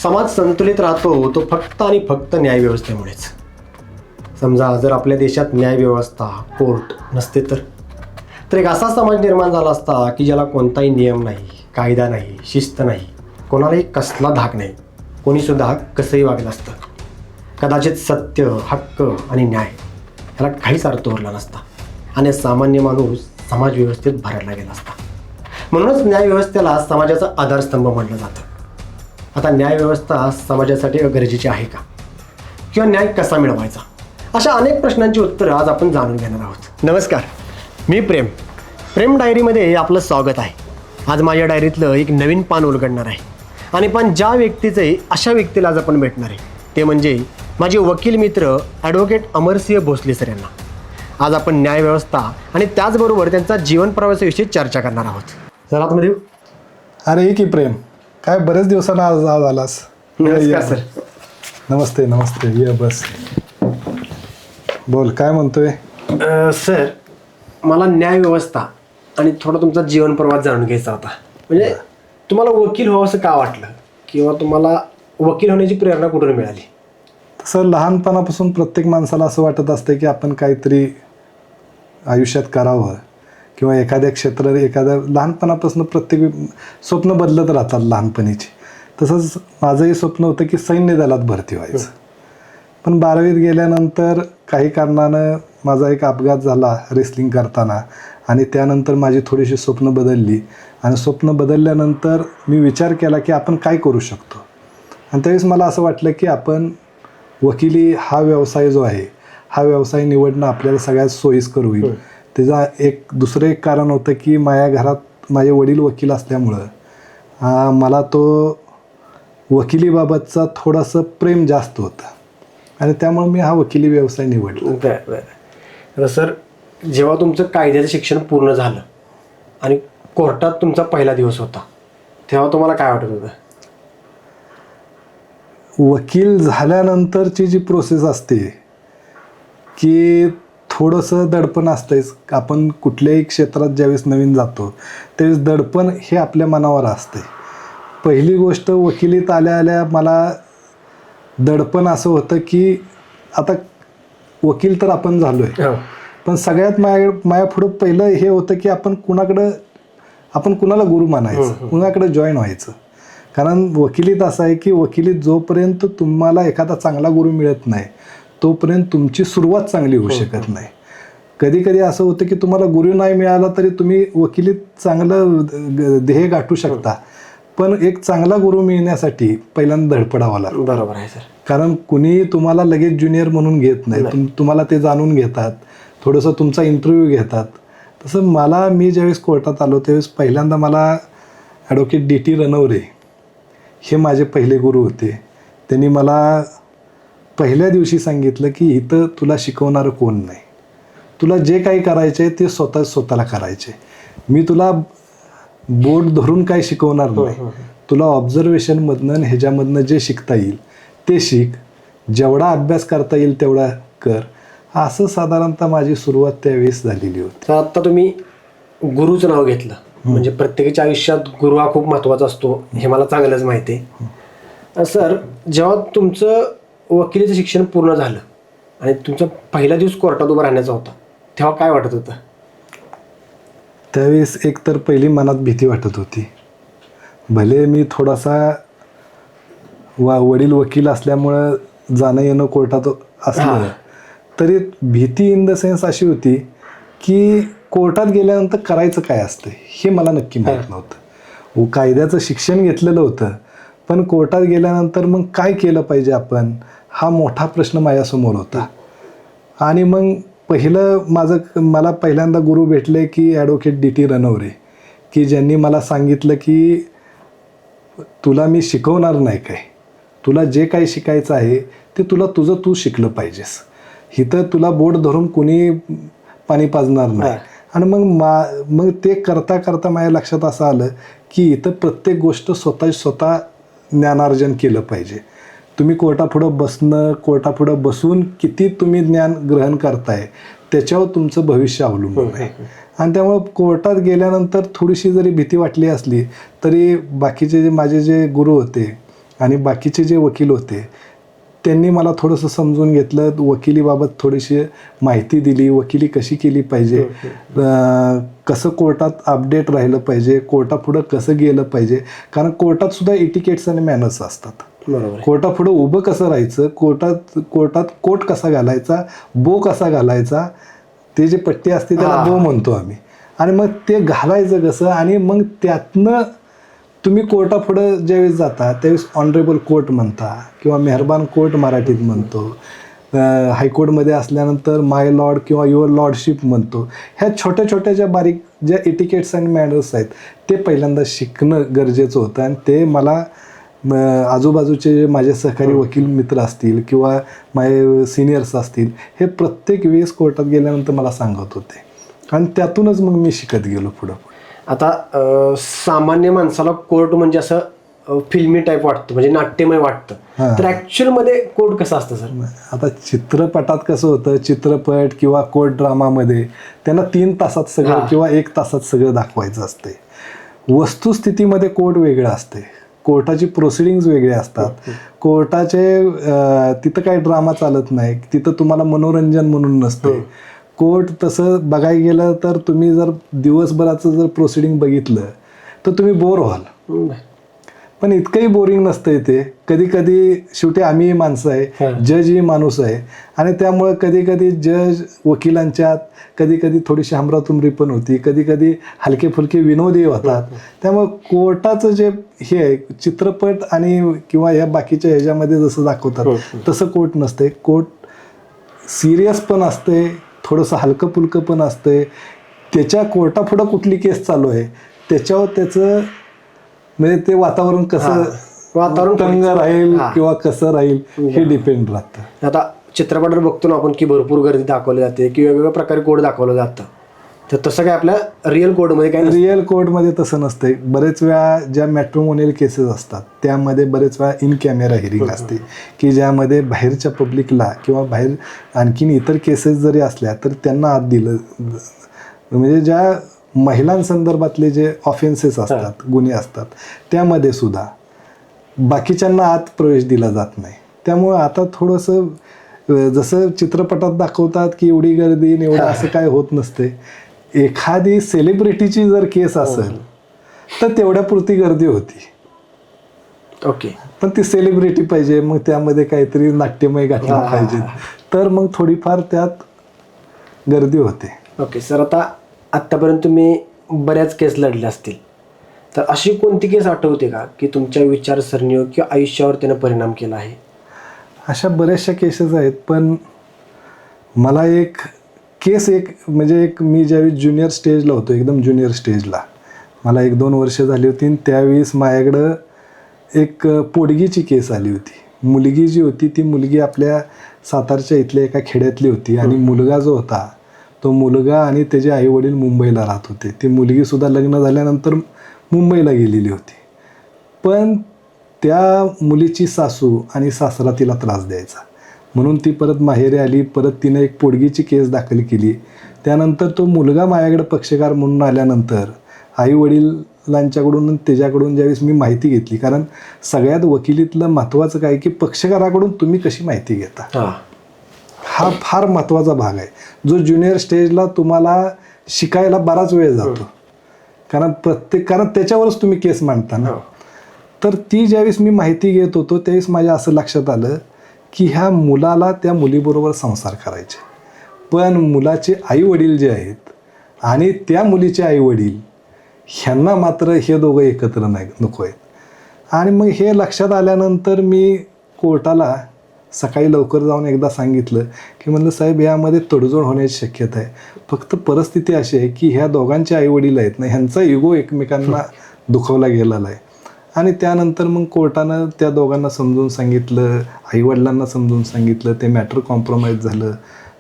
समाज संतुलित राहतो तो फक्त आणि फक्त न्यायव्यवस्थेमुळेच. समजा जर आपल्या देशात न्यायव्यवस्था कोर्ट नसते तर एक असा समाज निर्माण झाला असता की ज्याला कोणताही नियम नाही, कायदा नाही, शिस्त नाही, कोणालाही कसला धाक नाही, कोणीसुद्धा कसंही वागलं असतं. कदाचित सत्य, हक्क आणि न्याय ह्याला काहीच अर्थ उरला नसता आणि सामान्य माणूस समाजव्यवस्थेत भरायला गेला असता. म्हणूनच न्यायव्यवस्थेला समाजाचा आधारस्तंभ म्हटलं जातं. आता न्यायव्यवस्था समाजासाठी गरजेची आहे का, किंवा न्याय कसा मिळवायचा, अशा अनेक प्रश्नांची उत्तरं आज आपण जाणून घेणार आहोत. नमस्कार, मी प्रेम डायरीमध्ये आपलं स्वागत आहे. आज माझ्या डायरीतलं एक नवीन पान उलगडणार आहे आणि पण ज्या व्यक्तीचे अशा व्यक्तीला आज आपण भेटणार आहे ते म्हणजे माझे वकील मित्र ॲडव्होकेट अमरसिंह भोसले सर यांना. आज आपण न्यायव्यवस्था आणि त्याचबरोबर त्यांचा जीवन प्रवासाविषयी चर्चा करणार आहोत. चला आतमध्ये येऊ. अरे की प्रेम, काय बरेच दिवसांना आज आलास. नमस्कार सर. नमस्ते नमस्ते, ये बस. बोल, काय म्हणतोय. सर, मला न्यायव्यवस्था आणि थोडा तुमचा जीवन प्रवास जाणून घ्यायचा होता. म्हणजे तुम्हाला वकील व्हावं असं का वाटलं, किंवा तुम्हाला वकील होण्याची प्रेरणा कुठून मिळाली? तसं लहानपणापासून प्रत्येक माणसाला असं वाटत असतं की आपण काहीतरी आयुष्यात करावं, किंवा एखाद्या लहानपणापासून प्रत्येक स्वप्न बदलत राहतात लहानपणीची. तसंच माझंही स्वप्न होतं की सैन्य दलात भरती व्हायचं. पण 12वीत गेल्यानंतर काही कारणानं माझा एक अपघात झाला रेसलिंग करताना, आणि त्यानंतर माझी थोडीशी स्वप्न बदलली. आणि स्वप्न बदलल्यानंतर मी विचार केला की आपण काय करू शकतो. आणि त्यावेळेस मला असं वाटलं की आपण वकिली हा व्यवसाय जो आहे, हा व्यवसाय निवडणं आपल्याला सगळ्यात सोयीस्कर होईल. त्याचा दुसरं एक कारण होतं की माझ्या घरात माझे वडील वकील असल्यामुळं मला तो वकिलीबाबतचा थोडंसं प्रेम जास्त होतं, आणि त्यामुळे मी हा वकिली व्यवसाय निवडला. बरं. सर, जेव्हा तुमचं कायद्याचं शिक्षण पूर्ण झालं आणि कोर्टात तुमचा पहिला दिवस होता, तेव्हा तुम्हाला काय वाटत होतं? वकील झाल्यानंतरची जी प्रोसेस असते की थोडंसं दडपण असतंच. आपण कुठल्याही क्षेत्रात ज्यावेळेस नवीन जातो त्यावेळेस दडपण हे आपल्या मनावर असते. पहिली गोष्ट, वकिलीत आल्या मला दडपण असं होतं की आता वकील तर आपण झालो आहे, पण सगळ्यात माझ्या पुढं पहिलं हे होतं की आपण कुणाला गुरु मानायचं, कुणाकडे जॉईन व्हायचं. कारण वकिलीत असं आहे की वकिलीत जोपर्यंत तुम्हाला एखादा चांगला गुरु मिळत नाही तोपर्यंत तुमची सुरुवात चांगली होऊ शकत नाही. कधी कधी असं होतं की तुम्हाला गुरु नाही मिळाला तरी तुम्ही वकिलीत चांगलं ध्येय गाठू शकता, पण एक चांगला गुरु मिळण्यासाठी पहिल्यांदा धडपडावं लागतं. बरोबर आहे सर. कारण कुणी तुम्हाला लगेच ज्युनियर म्हणून घेत नाही. तुम्हाला ते जाणून घेतात, थोडंसं तुमचा इंटरव्ह्यू घेतात. तसं मी ज्यावेळेस कोर्टात आलो त्यावेळेस पहिल्यांदा मला ॲडव्होकेट DT रणवरे हे माझे पहिले गुरु होते. त्यांनी मला पहिल्या दिवशी सांगितलं की इथं तुला शिकवणारं कोण नाही, तुला जे काही करायचं आहे ते स्वतःला करायचे. मी तुला बोर्ड धरून काही शिकवणार नाही, तुला ऑब्झर्वेशनमधनं ह्याच्यामधनं जे शिकता येईल ते शिक, जेवढा अभ्यास करता येईल तेवढा कर. असं साधारणतः माझी सुरुवात त्यावेळेस झालेली होती. तर आत्ता तुम्ही गुरुचं नाव घेतलं, म्हणजे प्रत्येकाच्या आयुष्यात गुरु हा खूप महत्त्वाचा असतो, हे मला चांगलंच माहिती आहे. सर, जेव्हा तुमचं वकिलीचं शिक्षण पूर्ण झालं आणि तुमचा पहिला दिवस कोर्टात उभं राहण्याचा होता, तेव्हा काय वाटत होतं? त्यावेळेस एकतर पहिली मनात भीती वाटत होती. भले मी थोडासा वडील वकील असल्यामुळं जाणं येणं कोर्टात असलं तरी भीती इन द सेन्स अशी होती की कोर्टात गेल्यानंतर करायचं काय असतं हे मला नक्की माहीत नव्हतं. कायद्याचं शिक्षण घेतलेलं होतं, पण कोर्टात गेल्यानंतर मग काय केलं पाहिजे आपण, हा मोठा प्रश्न माझ्यासमोर होता. आणि मग मला पहिल्यांदा गुरु भेटले की ॲडव्होकेट DT रणवरे, की ज्यांनी मला सांगितलं की तुला मी शिकवणार नाही काय, तुला जे काही शिकायचं आहे ते तू शिकलं पाहिजेस. इथं तुला बोर्ड धरून कुणी पाणी पाजणार नाही. आणि मग ते करता करता माझ्या लक्षात असं आलं की इथं प्रत्येक गोष्ट स्वतः ज्ञानार्जन केलं पाहिजे. तुम्ही कोर्टापुढं बसून किती तुम्ही ज्ञान ग्रहण करताय त्याच्यावर तुमचं भविष्य अवलंबून आहे. आणि त्यामुळं कोर्टात गेल्यानंतर थोडीशी जरी भीती वाटली असली तरी बाकीचे माझे जे गुरु होते आणि बाकीचे जे वकील होते त्यांनी मला थोडंसं समजून घेतलं, वकिलीबाबत थोडीशी माहिती दिली, वकिली कशी केली पाहिजे, कसं कोर्टात अपडेट राहिलं पाहिजे, कोर्टापुढं कसं गेलं पाहिजे. कारण कोर्टात सुद्धा इटिकेट्स आणि मॅनर्स असतात. बरोबर. कोर्टापुढं उभं कसं राहायचं, कोर्टात कोट कसा घालायचा, बो कसा घालायचा, ते जे पट्टी असते त्याला बो म्हणतो आम्ही. आणि मग ते घालायचं कसं, आणि मग त्यातनं तुम्ही कोर्टापुढं ज्यावेळेस जाता त्यावेळेस ऑनरेबल कोर्ट म्हणता किंवा मेहरबान कोर्ट मराठीत म्हणतो. हायकोर्टमध्ये असल्यानंतर माय लॉर्ड किंवा युअर लॉर्डशिप म्हणतो. ह्या छोट्या छोट्या ज्या बारीक ज्या इटिकेट्स आणि मॅनर्स आहेत ते पहिल्यांदा शिकणं गरजेचं होतं. आणि ते मला आजूबाजूचे जे माझे सहकारी वकील मित्र असतील किंवा माझे सिनियर्स असतील हे प्रत्येक वेळेस कोर्टात गेल्यानंतर मला सांगत होते. आणि त्यातूनच मग मी शिकत गेलो पुढं. आता सामान्य माणसाला कोर्ट म्हणजे असं फिल्मी टाईप वाटतं, म्हणजे नाट्यमय वाटतं. तर ऍक्च्युअल मध्ये कोर्ट कसं असतं सर? आता चित्रपटात कसं होतं, चित्रपट किंवा कोर्ट ड्रामामध्ये त्यांना 3 तासात सगळं किंवा 1 तासात सगळं दाखवायचं असते. वस्तुस्थितीमध्ये कोर्ट वेगळं असते, कोर्टाची प्रोसिडिंग्ज वेगळे असतात. कोर्टाचे तिथं काही ड्रामा चालत नाही, तिथं तुम्हाला मनोरंजन म्हणून नसते. कोर्ट तसं बघायला गेलं तर तुम्ही जर दिवसभराचं जर प्रोसिडिंग बघितलं तर तुम्ही बोर व्हाल, पण इतकंही बोरिंग नसतं ते. कधी कधी शेवटी आम्ही माणसं आहे, जज ही माणूस आहे, आणि त्यामुळं कधी कधी जज वकिलांच्यात कधी कधी थोडीशी हमरातुमरी पण होती, कधी कधी हलके फुलके विनोदही होतात. त्यामुळं कोर्टाचं जे हे आहे चित्रपट आणि किंवा या बाकीच्या ह्याच्यामध्ये जसं दाखवतात तसं कोर्ट नसते. कोर्ट सिरियस पण असते, थोडंसं हलकं फुलकं पण असते. त्याच्या कोर्टापुढं कुठली केस चालू आहे त्याच्यावर त्याचं म्हणजे ते वातावरण कसं तंग राहील किंवा कसं राहील हे डिपेंड राहतं. आता चित्रपटावर बघतो ना आपण की भरपूर गर्दी दाखवली जाते की वेगवेगळ्या प्रकारे कोर्ट दाखवलं जातं. तर तसं काय आपल्या रिअल कोर्टमध्ये काय? रिअल कोर्टमध्ये तसं नसते. बरेच वेळा ज्या मॅट्रिमोनियल केसेस असतात त्यामध्ये बरेच वेळा इन कॅमेरा हिअरिंग असते की ज्यामध्ये बाहेरच्या पब्लिकला किंवा बाहेर आणखीन इतर केसेस जरी असल्या तर त्यांना आत दिलं, म्हणजे ज्या महिलांसंदर्भातले जे ऑफेन्सेस असतात, गुन्हे असतात त्यामध्ये सुद्धा बाकीच्यांना आत प्रवेश दिला जात नाही. त्यामुळं आता थोडंसं जसं चित्रपटात दाखवतात की एवढी गर्दी एवढं असं काय होत नसते. एखादी सेलिब्रिटीची जर केस असेल तर तेवढ्यापुरती गर्दी होती. ओके. पण ती सेलिब्रिटी पाहिजे, मग त्यामध्ये काहीतरी नाट्यमय घटना पाहिजे, तर मग थोडीफार त्यात गर्दी होते. ओके सर, आता आत्तापर्यंत तुम्ही बऱ्याच केस लढल्या असतील, तर अशी कोणती केस आठवते का की तुमच्या विचारसरणीवर किंवा आयुष्यावर त्यानं परिणाम केला आहे? अशा बऱ्याचशा केसेस आहेत, पण मला एक म्हणजे मी ज्यावेळी ज्युनियर स्टेजला होतो, एकदम ज्युनियर स्टेजला, मला 1-2 वर्ष झाली होती, त्यावेळेस माझ्याकडं एक पोडगीची केस आली होती. मुलगी जी होती ती मुलगी आपल्या सातारच्या इथल्या एका खेड्यातली होती, आणि मुलगा जो होता तो मुलगा आणि त्याचे आईवडील मुंबईला राहत होते. ती मुलगीसुद्धा लग्न झाल्यानंतर मुंबईला गेलेली होती. पण त्या मुलीची सासू आणि सासरा तिला त्रास द्यायचा, म्हणून ती परत माहेरी आली. परत तिने एक पोडगीची केस दाखल केली. त्यानंतर तो मुलगा माझ्याकडे पक्षकार म्हणून आल्यानंतर आईवडिलांच्याकडून त्याच्याकडून ज्यावेळेस मी माहिती घेतली, कारण सगळ्यात वकिलीतलं महत्त्वाचं काय की पक्षकाराकडून तुम्ही कशी माहिती घेता हा फार महत्त्वाचा भाग आहे, जो ज्युनियर स्टेजला तुम्हाला शिकायला बराच वेळ जातो. कारण त्याच्यावरच तुम्ही केस मांडता ना. तर ती ज्यावेळेस मी माहिती घेत होतो त्यावेळेस माझ्या असं लक्षात आलं की ह्या मुलाला त्या मुलीबरोबर संसार करायचे, पण मुलाचे आईवडील जे आहेत आणि त्या मुलीचे आईवडील ह्यांना मात्र हे दोघं एकत्र नको आहेत. आणि मग हे लक्षात आल्यानंतर मी कोर्टाला सकाळी लवकर जाऊन एकदा सांगितलं की म्हणलं साहेब यामध्ये तडजोड होण्याची शक्यता आहे, फक्त परिस्थिती अशी आहे की ह्या दोघांचे आईवडील आहेत ना, ह्यांचा इगो एकमेकांना दुखवला गेलेला आहे. आणि त्यानंतर मग कोर्टानं त्या दोघांना समजून सांगितलं, आईवडिलांना समजून सांगितलं, ते मॅटर कॉम्प्रोमाइज झालं.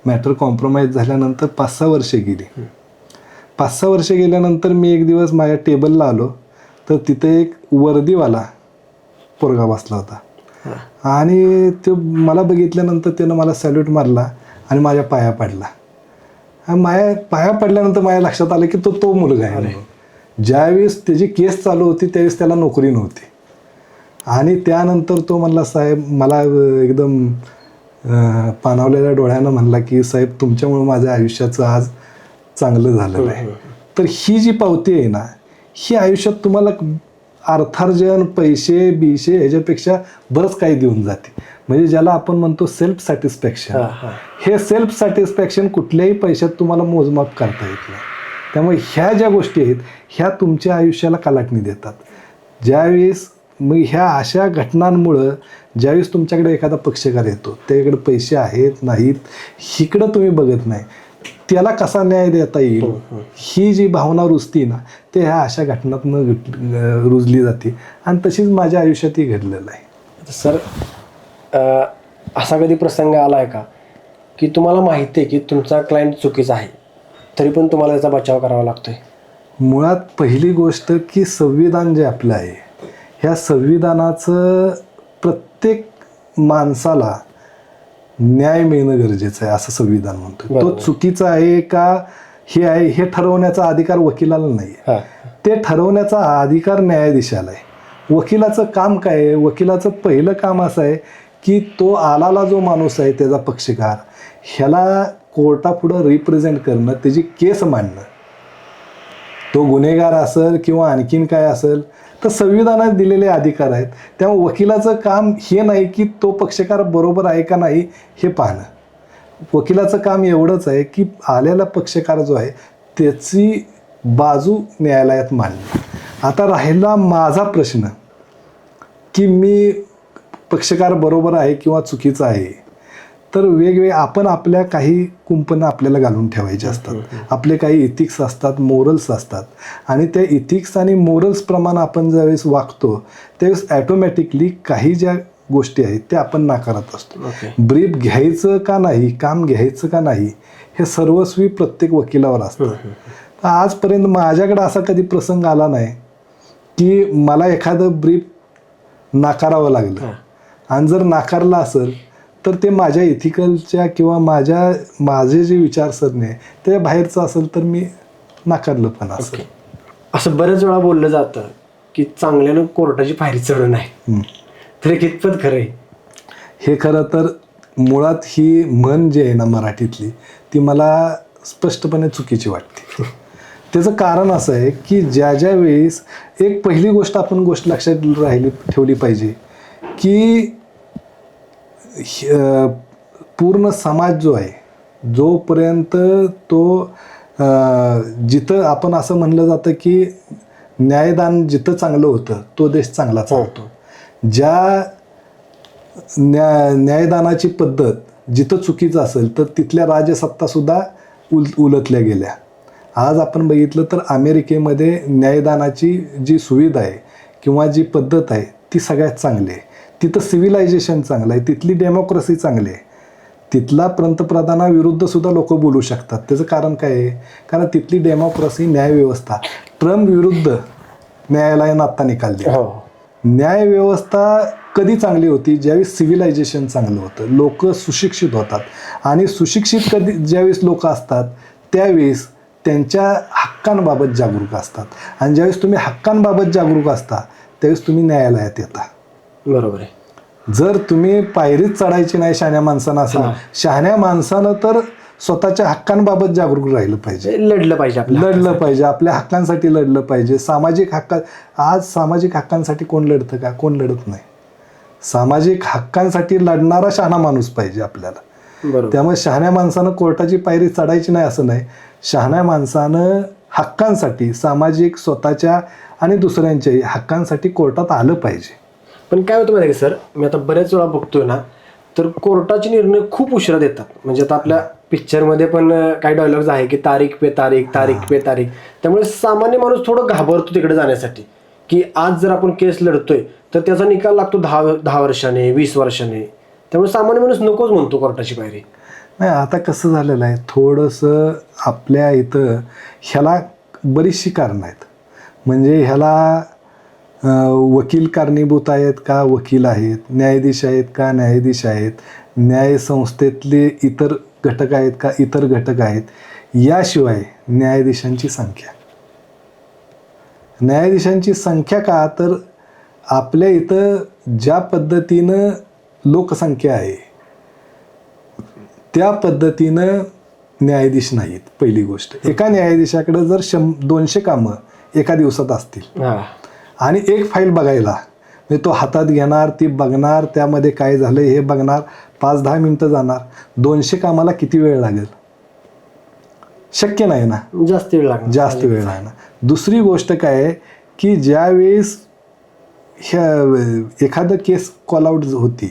मॅटर कॉम्प्रोमाइज झाल्यानंतर 5-6 वर्षे गेली. 5-6 वर्षे गेल्यानंतर मी एक दिवस माझ्या टेबलला आलो तर तिथे एक वर्दीवाला पोरगा बसला होता, आणि तो मला बघितल्यानंतर त्यानं मला सॅल्यूट मारला आणि माझ्या पाया पडला. माझ्या पाया पडल्यानंतर माझ्या लक्षात आलं की तो मुलगा आहे. ज्यावेळेस त्याची केस चालू होती त्यावेळेस त्याला नोकरी नव्हती, आणि त्यानंतर तो म्हणला, साहेब मला एकदम पाणावलेल्या डोळ्यानं म्हणला की साहेब तुमच्यामुळे माझ्या आयुष्याचं आज चांगलं झालेलं आहे. तर ही जी पावती आहे ना, ही आयुष्यात तुम्हाला अर्थार्जन, पैसे बिशे ह्याच्यापेक्षा बरंच काही देऊन जाते. म्हणजे ज्याला आपण म्हणतो सेल्फ सॅटिस्फॅक्शन, हे सेल्फ सॅटिस्फॅक्शन कुठल्याही पैशात तुम्हाला मोजमाप करता येत नाही. त्यामुळे ह्या ज्या गोष्टी आहेत ह्या तुमच्या आयुष्याला कलाटणी देतात. ज्यावेळेस मग ह्या अशा घटनांमुळं ज्यावेळेस तुमच्याकडे एखादा पक्षकार येतो, त्याच्याकडे पैसे आहेत नाहीत इकडं तुम्ही बघत नाही, त्याला कसा न्याय देता येईल ही जी भावना रुजती ना, ते ह्या अशा घटनातनं रुजली जाते. आणि तशीच माझ्या आयुष्यातही घडलेलं आहे. सर, असा कधी प्रसंग आला आहे का की तुम्हाला माहिती आहे की तुमचा क्लायंट चुकीचा आहे, तरी पण तुम्हाला त्याचा बचाव करावा लागतोय? मुळात पहिली गोष्ट की संविधान जे आपलं आहे, ह्या संविधानाचं प्रत्येक माणसाला न्याय मिळणं गरजेचं आहे असं संविधान म्हणतो. तो चुकीचा आहे का हे आहे हे ठरवण्याचा अधिकार वकिलाला नाही आहे. ते ठरवण्याचा अधिकार न्यायाधीशाला आहे. वकिलाचं काम काय आहे? वकिलाचं पहिलं काम असं आहे की तो आलाला जो माणूस आहे त्याचा पक्षकार, ह्याला कोर्टापुढं रिप्रेझेंट करणं, त्याची केस मांडणं. तो गुन्हेगार असेल किंवा आणखीन काय असेल तर संविधानात दिलेले अधिकार आहेत. त्यामुळे वकिलाचं काम हे नाही की तो पक्षकार बरोबर आहे का नाही हे पाहणं. वकिलाचं काम एवढंच आहे की आलेला पक्षकार जो आहे त्याची बाजू न्यायालयात मांडणं. आता राहिला माझा प्रश्न की मी पक्षकार बरोबर आहे किंवा चुकीचा आहे, तर वेगवेगळे आपण आपल्या काही कुंपणं आपल्याला घालून ठेवायचे असतात. आपले काही इथिक्स असतात, मोरल्स असतात, आणि त्या इथिक्स आणि मोरल्सप्रमाणे आपण ज्यावेळेस वागतो त्यावेळेस ॲटोमॅटिकली काही ज्या गोष्टी आहेत त्या आपण नाकारत असतो. ब्रीफ घ्यायचं का नाही, काम घ्यायचं का नाही, हे सर्वस्वी प्रत्येक वकिलावर असतं. आजपर्यंत माझ्याकडे असा कधी प्रसंग आला नाही की मला एखादं ब्रीफ नाकारावं लागलं. आणि जर नाकारलं असेल तर ते माझ्या इथिकलच्या किंवा माझे जे विचारसरणी आहे त्या बाहेरचं असेल तर मी नाकारलं पण असेल. असं बऱ्याच वेळा बोललं जातं की चांगल्यानं कोर्टाची पायरी चढून आहे, तर कितपत खरं आहे? हे खरं तर मुळात ही म्हण जी आहे ना मराठीतली, ती मला स्पष्टपणे चुकीची वाटते. त्याचं कारण असं आहे की ज्या वेळेस एक पहिली गोष्ट आपण लक्षात ठेवली पाहिजे की पूर्ण समाज जो आहे, जोपर्यंत तो जिथं आपण असं म्हणलं जातं की न्यायदान जिथं चांगलं होतं तो देश चांगला चालतो. ज्या न्यायदानाची पद्धत जिथं चुकीचं असेल तर तिथल्या राजसत्तासुद्धा उलटल्या गेल्या. आज आपण बघितलं तर अमेरिकेमध्ये न्यायदानाची जी सुविधा आहे किंवा जी पद्धत आहे ती सगळ्यात चांगली आहे. तिथं सिव्हिलायझेशन चांगलं आहे, तिथली डेमोक्रेसी चांगली आहे. तिथला पंतप्रधानाविरुद्ध सुद्धा लोक बोलू शकतात. त्याचं कारण काय आहे? कारण तिथली डेमोक्रेसी, न्यायव्यवस्था, ट्रम्प विरुद्ध न्यायालयानं आत्ता निकाल दिला. न्यायव्यवस्था कधी चांगली होती? ज्यावेळी सिव्हिलायझेशन चांगलं होतं, लोक सुशिक्षित होतात. आणि सुशिक्षित ज्यावेळेस लोक असतात त्यावेळेस त्यांच्या हक्कांबाबत जागरूक असतात. आणि ज्यावेळेस तुम्ही हक्कांबाबत जागरूक असता त्यावेळेस तुम्ही न्यायालयात येता. बरोबर आहे. जर तुम्ही पायरीच चढायची नाही शहाण्या माणसानं असेल, शहाण्या माणसानं तर स्वतःच्या हक्कांबाबत जागरूक राहिलं पाहिजे, लढलं पाहिजे, आपल्या हक्कांसाठी लढलं पाहिजे. सामाजिक आज सामाजिक हक्कांसाठी कोण लढतं का? कोण लढत नाही. सामाजिक हक्कांसाठी लढणारा शहाणा माणूस पाहिजे आपल्याला. त्यामुळे शहाण्या माणसानं कोर्टाची पायरी चढायची नाही असं नाही. शहाण्या माणसानं हक्कांसाठी, सामाजिक, स्वतःच्या आणि दुसऱ्यांच्याही हक्कांसाठी कोर्टात आलं पाहिजे. पण काय होतं माहिती आहे सर, मी आता बऱ्याच वेळा बघतोय ना, तर कोर्टाचे निर्णय खूप उशिरा देतात. म्हणजे आता आपल्या पिक्चरमध्ये पण काही डायलॉग्स आहे की तारीख पे तारीख, तारीख पे तारीख. त्यामुळे सामान्य माणूस थोडं घाबरतो तिकडे जाण्यासाठी की आज जर आपण केस लढतोय तर त्याचा निकाल लागतो 10 वर्षाने, 20 वर्षाने. त्यामुळे सामान्य माणूस नकोच म्हणतो कोर्टाची पायरी. नाही, आता कसं झालेलं आहे, थोडंसं आपल्या इथं ह्याला बरीचशी कारणं आहेत. म्हणजे ह्याला वकील कारणीभूत आहेत का? वकील आहेत. न्यायाधीश आहेत का? न्यायाधीश आहेत. न्यायसंस्थेतले इतर घटक आहेत का? इतर घटक आहेत. याशिवाय न्यायाधीशांची संख्या का? तर आपल्या इथं ज्या पद्धतीनं लोकसंख्या आहे त्या पद्धतीनं न्यायाधीश नाहीत. पहिली गोष्ट, एका न्यायाधीशाकडे जर 200 कामं एका दिवसात असतील आणि एक फाईल बघायला म्हणजे तो हातात घेणार, ती बघणार, त्यामध्ये काय झालं हे बघणार, 5-10 मिनटं जाणार. 200 कामाला किती वेळ लागेल? शक्य नाही ना, जास्त वेळ लागणार. जास्त वेळ नाही ना. दुसरी गोष्ट काय आहे की ज्यावेळेस ह्या एखादं केस कॉल आउट होती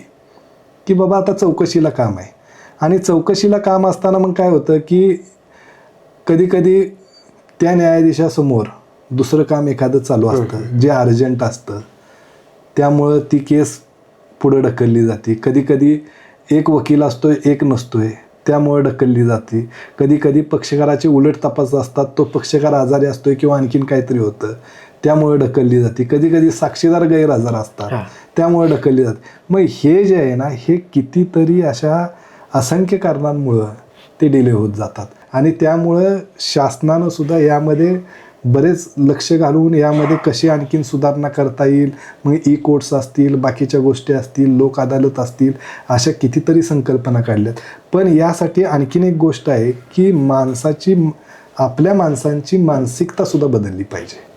की बाबा आता चौकशीला काम आहे, आणि चौकशीला काम असताना मग काय होतं की कधीकधी त्या न्यायाधीशासमोर दुसरं काम एखादं चालू असतं जे अर्जंट असतं, त्यामुळं ती केस पुढं ढकलली जाते. कधीकधी एक वकील असतोय, एक नसतोय, त्यामुळं ढकलली जाते. कधीकधी पक्षकाराचे उलट तपास असतात, तो पक्षकार आजारी असतोय किंवा आणखीन काहीतरी होतं, त्यामुळे ढकलली जाते. कधीकधी साक्षीदार गैरहजर असतात, त्यामुळे ढकलली जाते. मग हे जे आहे ना, हे कितीतरी अशा असंख्य कारणांमुळं ते डिले होत जातात. आणि त्यामुळं शासनानं सुद्धा यामध्ये बरेच लक्ष घालून यामध्ये कशी आणखीन सुधारणा करता येईल, मग कोर्ट्स असतील, बाकीच्या गोष्टी असतील, लोक अदालत असतील, अशा कितीतरी संकल्पना काढल्यात. पण यासाठी आणखीन एक गोष्ट आहे की आपल्या माणसांची मानसिकतासुद्धा बदलली पाहिजे.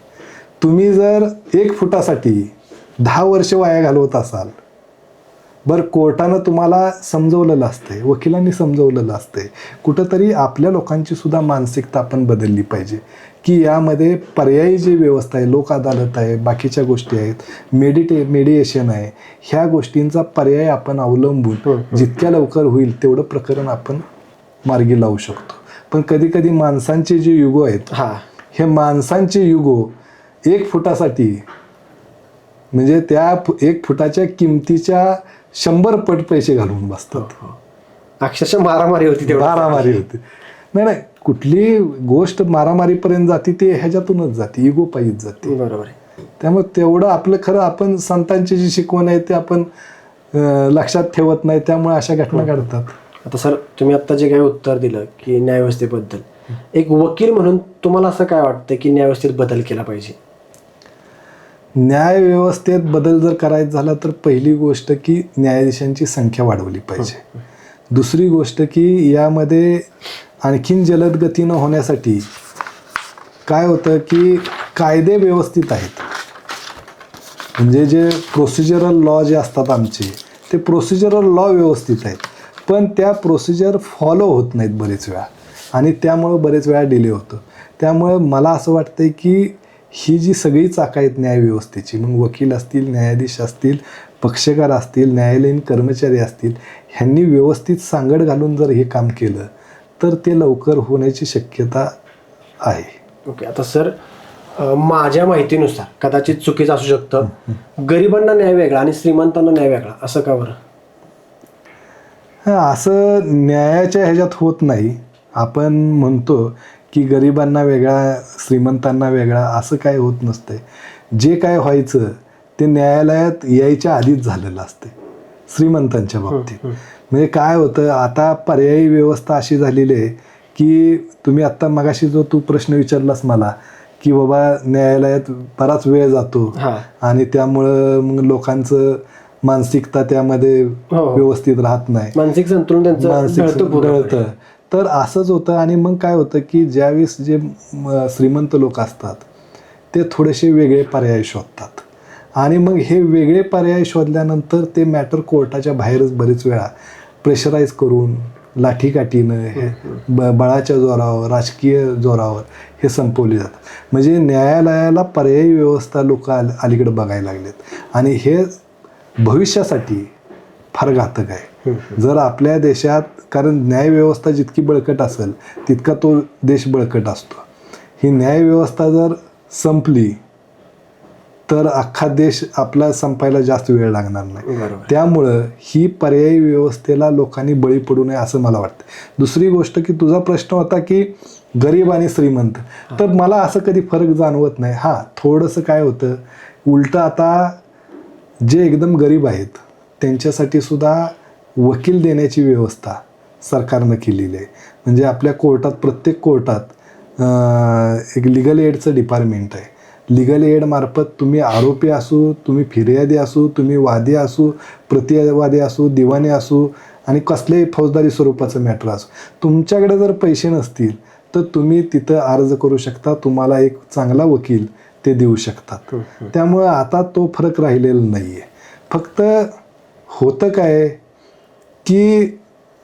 तुम्ही जर 1 फुटासाठी 10 वर्ष वाया घालवत असाल, बरं कोर्टानं तुम्हाला समजवलेलं असते, वकिलांनी समजवलेलं असते, कुठंतरी आपल्या लोकांची सुद्धा मानसिकता आपण बदलली पाहिजे की यामध्ये पर्यायी जी व्यवस्था आहे, लोक अदालत आहे, बाकीच्या गोष्टी आहेत, मेडिएशन आहे, ह्या गोष्टींचा पर्याय आपण अवलंबून जितक्या लवकर होईल तेवढं प्रकरण आपण मार्गी लावू शकतो. पण कधीकधी माणसांचे जे युगो आहेत, हे माणसांचे युगो 1 फुटासाठी म्हणजे त्या 1 फुटाच्या किमतीच्या 100 पट पैसे घालून बसतात. अक्षरशः मारामारी होती. मारामारी होती. नाही, कुठली गोष्ट मारामारीपर्यंत जाते ते ह्याच्यातूनच जाते, इगो पायीच जाते. बरोबर आहे. त्यामुळे तेवढं आपलं खरं आपण संतांची जी शिकवण आहे ते आपण लक्षात ठेवत नाही, त्यामुळे अशा घटना घडतात. आता सर, तुम्ही आत्ता जे काही उत्तर दिलं की न्यायव्यवस्थेबद्दल, एक वकील म्हणून तुम्हाला असं काय वाटतं की न्यायव्यवस्थेत बदल केला पाहिजे? न्यायव्यवस्थेत बदल जर करायचा झाला तर पहिली गोष्ट की न्यायाधीशांची संख्या वाढवली पाहिजे. दुसरी गोष्ट की यामध्ये आणखीन जलद गतीनं होण्यासाठी काय होतं की कायदे व्यवस्थित आहेत. म्हणजे जे प्रोसिजरल लॉ जे असतात आमचे, ते प्रोसिजरल लॉ व्यवस्थित आहेत, पण त्या प्रोसिजर फॉलो होत नाहीत बरेच वेळा, आणि त्यामुळं बरेच वेळा डिले होतं. त्यामुळं मला असं वाटतं की ही जी सगळी चाकं आहेत न्यायव्यवस्थेची, मग वकील असतील, न्यायाधीश असतील, पक्षकार असतील, न्यायालयीन कर्मचारी असतील, ह्यांनी व्यवस्थित सांगड घालून जर हे काम केलं तर ते लवकर होण्याची शक्यता आहे. ओके. आता सर, माझ्या माहितीनुसार कदाचित चुकीचं असू शकतं, गरिबांना न्याय वेगळा आणि श्रीमंतांना न्याय वेगळा, असं का बरं? असं न्यायाच्या ह्याच्यात होत नाही. आपण म्हणतो की गरिबांना वेगळा, श्रीमंतांना वेगळा, असं काय होत नसतंय. जे काय व्हायचं ते न्यायालयात यायच्या आधीच झालेलं असते श्रीमंतांच्या बाबतीत. म्हणजे काय होतं, आता पर्यायी व्यवस्था अशी झालेली आहे की तुम्ही आत्ता मगाशी जो तू प्रश्न विचारलास मला की बाबा न्यायालयात बराच वेळ जातो आणि त्यामुळं मग लोकांचं मानसिकता त्यामध्ये व्यवस्थित राहत नाही, मानसिक संतुलन ढळतं. तर असंच होतं. आणि मग काय होतं की ज्यावेळेस जे श्रीमंत लोक असतात ते थोडेसे वेगळे पर्याय शोधतात, आणि मग हे वेगळे पर्याय शोधल्यानंतर ते मॅटर कोर्टाच्या बाहेरच बरेच वेळा प्रेशराईज करून लाठीकाठीनं बळाच्या जोरावर, राजकीय जोरावर हे संपवले जातात. म्हणजे न्यायालयाला पर्यायी व्यवस्था लोक अलीकडे बघायला लागलेत, आणि हे भविष्यासाठी फार घातक आहे. जर आपल्या देशात, कारण न्यायव्यवस्था जितकी बळकट असेल तितका तो देश बळकट असतो. ही न्यायव्यवस्था जर संपली तर अख्खा देश आपला संपायला जास्त वेळ लागणार नाही. त्यामुळं ही पर्यायी व्यवस्थेला लोकांनी बळी पडू नये असं मला वाटतं. दुसरी गोष्ट की तुझा प्रश्न होता की गरीब आणि श्रीमंत, तर मला असं कधी फरक जाणवत नाही. थोडंसं काय होतं, उलटं आता जे एकदम गरीब आहेत त्यांच्यासाठी सुद्धा वकील देण्याची व्यवस्था सरकारनं केलेली आहे. म्हणजे आपल्या कोर्टात, प्रत्येक कोर्टात एक लिगल एडचं डिपार्टमेंट आहे, लिगल एड मार्फत तुम्ही आरोपी असू, तुम्ही फिर्यादी असू, तुम्ही वादी असू, प्रतिवादी असू, दिवाणी असू आणि कसल्याही फौजदारी स्वरूपाचं मॅटर असू, तुमच्याकडे जर पैसे नसतील तर तुम्ही तिथं अर्ज करू शकता, तुम्हाला एक चांगला वकील ते देऊ शकतात. त्यामुळं आता तो फरक राहिलेला नाही आहे. फक्त होतं काय की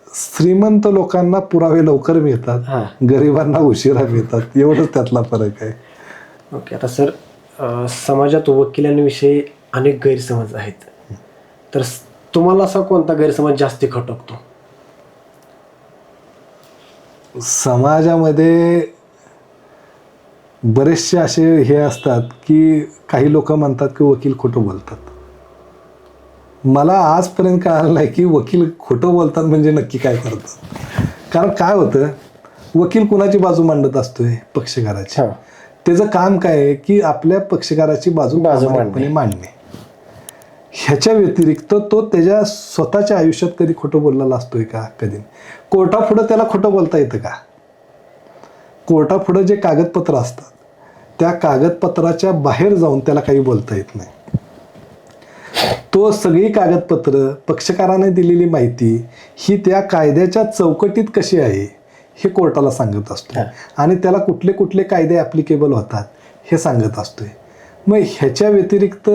श्रीमंत लोकांना पुरावे लवकर मिळतात, गरिबांना उशिरा मिळतात, एवढंच त्यातला फरक आहे. ओके. आता सर, समाजात वकिलांविषयी अनेक गैरसमज आहेत, तर तुम्हाला असा कोणता गैरसमज जास्त खटकतो? समाजामध्ये बरेचसे असे हे असतात की काही लोक म्हणतात की वकील खोटं बोलतात. मला आजपर्यंत कळालं नाही की वकील खोटं बोलतात म्हणजे नक्की काय करतात. कारण काय होतं, वकील कुणाची बाजू मांडत असतोय? पक्षकाराची. त्याचं काम काय आहे की आपल्या पक्षकाराची बाजू प्रामाणिकपणे मांडणे. ह्याच्या व्यतिरिक्त तो त्याच्या स्वतःच्या आयुष्यात कधी खोटं बोललेला असतोय का? कधी. कोर्टापुढं त्याला खोटं बोलता येतं का? कोर्टापुढं जे कागदपत्र असतात त्या कागदपत्राच्या बाहेर जाऊन त्याला काही बोलता येत नाही. तो सगळी कागदपत्र, पक्षकाराने दिलेली माहिती ही त्या कायद्याच्या चौकटीत कशी आहे हे कोर्टाला सांगत असतो आणि त्याला कुठले कुठले कायदे ॲप्लिकेबल होतात हे सांगत असतोय. मग ह्याच्या व्यतिरिक्त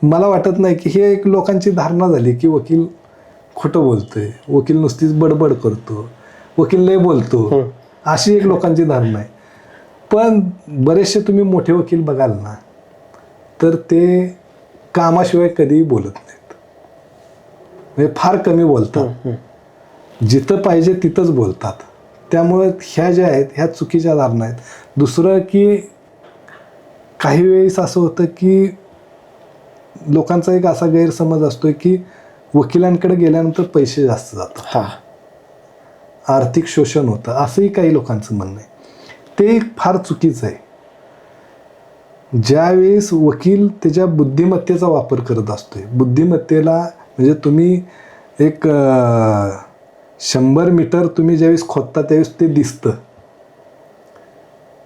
मला वाटत नाही की हे एक लोकांची धारणा झाली की वकील खोटं बोलतोय, वकील नुसतीच बडबड करतो, वकील लय बोलतो, अशी एक लोकांची धारणा आहे. पण बरेचसे तुम्ही मोठे वकील बघाल ना तर ते कामाशिवाय कधीही बोलत नाहीत, म्हणजे फार कमी बोलतात, जिथं पाहिजे तिथंच बोलतात. त्यामुळे ह्या ज्या आहेत ह्या चुकीच्या धारणा आहेत. दुसरं की काही वेळेस असं होतं की लोकांचा एक असा गैरसमज असतोय की वकिलांकडे गेल्यानंतर पैसे जास्त जातात, आर्थिक शोषण होतं, असंही काही लोकांचं म्हणणं आहे. ते फार चुकीचं आहे. ज्यावेळेस वकील त्याच्या बुद्धिमत्तेचा वापर करत असतोय, बुद्धिमत्तेला म्हणजे तुम्ही एक 100 मीटर तुम्ही ज्यावेळेस खोदता त्यावेळेस ते दिसतं,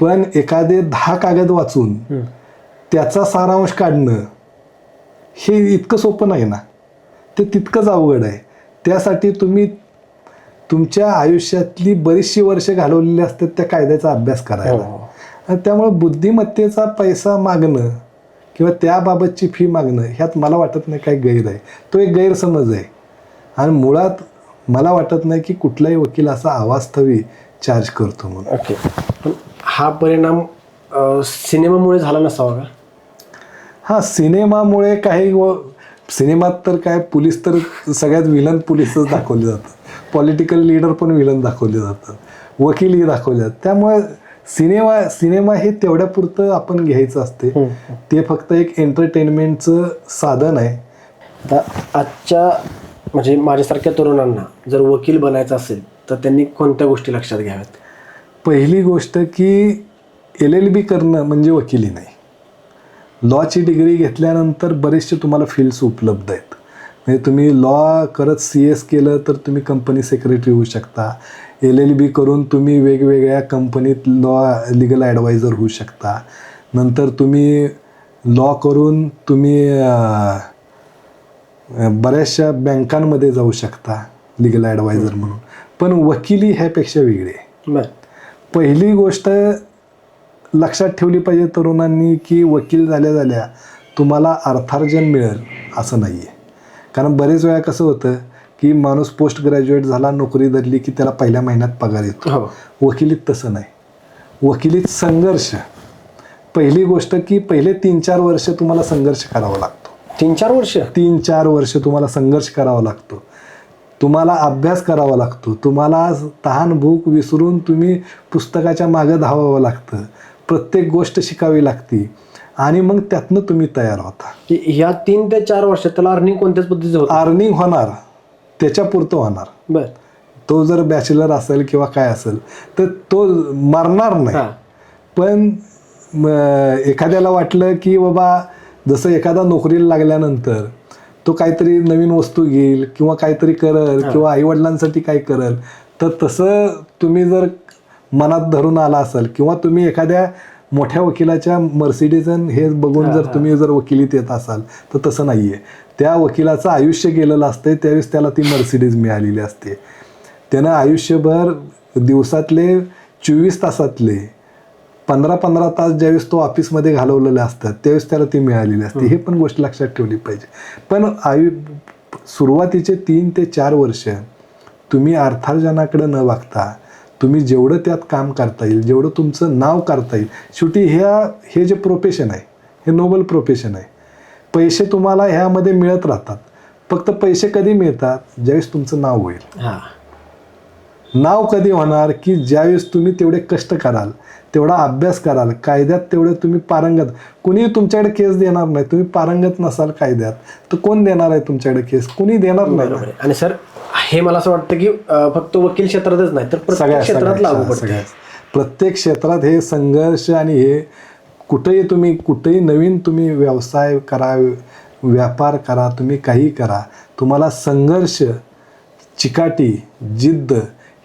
पण एखादे 10 कागद वाचून त्याचा सारांश काढणं हे इतकं सोपं नाही ना, ते तितकंच अवघड आहे. त्यासाठी तुम्ही तुमच्या आयुष्यातली बरीचशी वर्ष घालवलेली असतात त्या कायद्याचा अभ्यास करायला. आणि त्यामुळे बुद्धिमत्तेचा पैसा मागणं किंवा त्याबाबतची फी मागणं ह्यात मला वाटत नाही काही गैर आहे. तो एक गैरसमज आहे आणि मुळात मला वाटत नाही की कुठलाही वकील असा अवास्तवी चार्ज करतो म्हणून. ओके. पण हा परिणाम सिनेमामुळे झाला नसावा का? हां, सिनेमामुळे काही सिनेमात तर काय पोलीस तर सगळ्यात विलन पोलीसच दाखवले जातात, पॉलिटिकल लीडर पण विलन दाखवले जातात, वकीलही दाखवले जातात. त्यामुळे सिनेमा हे तेवढ्यापुरतं आपण घ्यायचं असते. ते फक्त एक एंटरटेनमेंटचं साधन आहे. आता आजच्या म्हणजे माझ्यासारख्या तरुणांना जर वकील बनायचं असेल तर त्यांनी कोणत्या गोष्टी लक्षात घ्याव्यात? पहिली गोष्ट की LLB करणं म्हणजे वकिली नाही. लॉची डिग्री घेतल्यानंतर बरेचसे तुम्हाला फील्ड्स उपलब्ध आहेत. म्हणजे तुम्ही लॉ करत CS केलं तर तुम्ही कंपनी सेक्रेटरी होऊ शकता. LLB करून तुम्ही वेगवेगळ्या कंपनीत लिगल ॲडवायझर होऊ शकता. नंतर तुम्ही लॉ करून तुम्ही बऱ्याचशा बँकांमध्ये जाऊ शकता लिगल ॲडवायझर म्हणून. पण वकिली ह्यापेक्षा वेगळी आहे. पहिली गोष्ट लक्षात ठेवली पाहिजे तरुणांनी की वकील झाल्या तुम्हाला अर्थार्जन मिळेल असं नाही आहे. कारण बरेच वेळा कसं होतं की माणूस पोस्ट ग्रॅज्युएट झाला, नोकरी धरली की त्याला पहिल्या महिन्यात पगार येतो. वकिलीत तसं नाही. वकिलीत संघर्ष, पहिली गोष्ट की पहिले 3-4 वर्ष तुम्हाला संघर्ष करावा लागतो. 3-4 वर्ष तुम्हाला संघर्ष करावा लागतो, तुम्हाला अभ्यास करावा लागतो, तुम्हाला तहान भूक विसरून तुम्ही पुस्तकाच्या मागं धावावं लागतं, प्रत्येक गोष्ट शिकावी लागते आणि मग त्यातनं तुम्ही तयार होता. ह्या 3 ते 4 वर्षात त्याला अर्निंग कोणत्याच पद्धतीचं होतं? अर्निंग होणार, त्याच्यापुरतं होणार. बरं. तो जर बॅचलर असेल किंवा काय असेल तर तो मरणार नाही. पण एखाद्याला वाटलं की बाबा जसं एखादा नोकरीला लागल्यानंतर तो काहीतरी नवीन वस्तू घेईल किंवा काहीतरी करेल किंवा आईवडिलांसाठी काय करेल, तर तसं तुम्ही जर मनात धरून आला असाल किंवा तुम्ही एखाद्या मोठ्या वकिलाच्या मर्सिडीज हे बघून जर तुम्ही जर वकिलीत येत असाल तर तसं नाही आहे. त्या वकिलाचं आयुष्य गेलेलं असतं, त्यावेळेस त्याला ती मर्सिडीज मिळालेली असते. त्यानं आयुष्यभर दिवसातले 24 तासातले 15-15 तास ज्यावेळेस तो ऑफिसमध्ये घालवलेले असतात त्यावेळेस त्याला ती मिळालेली असते. हे पण गोष्ट लक्षात ठेवली पाहिजे. पण सुरुवातीचे 3 ते 4 वर्ष तुम्ही अर्थार्जनाकडे न बघता तुम्ही जेवढं त्यात काम करता येईल, जेवढं तुमचं नाव करता येईल. शेवटी हे जे प्रोफेशन आहे हे नोबल प्रोफेशन आहे. पैसे तुम्हाला ह्यामध्ये मिळत राहतात. फक्त पैसे कधी मिळतात? ज्यावेळेस तुमचं नाव होईल. नाव कधी होणार? की ज्यावेळेस तुम्ही तेवढे कष्ट कराल, तेवढा अभ्यास कराल, कायद्यात तेवढे तुम्ही पारंगत. कुणी तुमच्याकडे केस देणार नाही. तुम्ही पारंगत नसाल कायद्यात तर कोण देणार आहे तुमच्याकडे केस? कुणी देणार नाही. आणि सर हे मला असं वाटतं की फक्त वकील क्षेत्रातच नाही तर प्रत्येक क्षेत्रात लागू पडतं. प्रत्येक क्षेत्रात हे संघर्ष आणि हे कुठेही नवीन तुम्ही व्यवसाय करा, व्यापार करा, तुम्ही काही करा, तुम्हाला संघर्ष, चिकाटी, जिद्द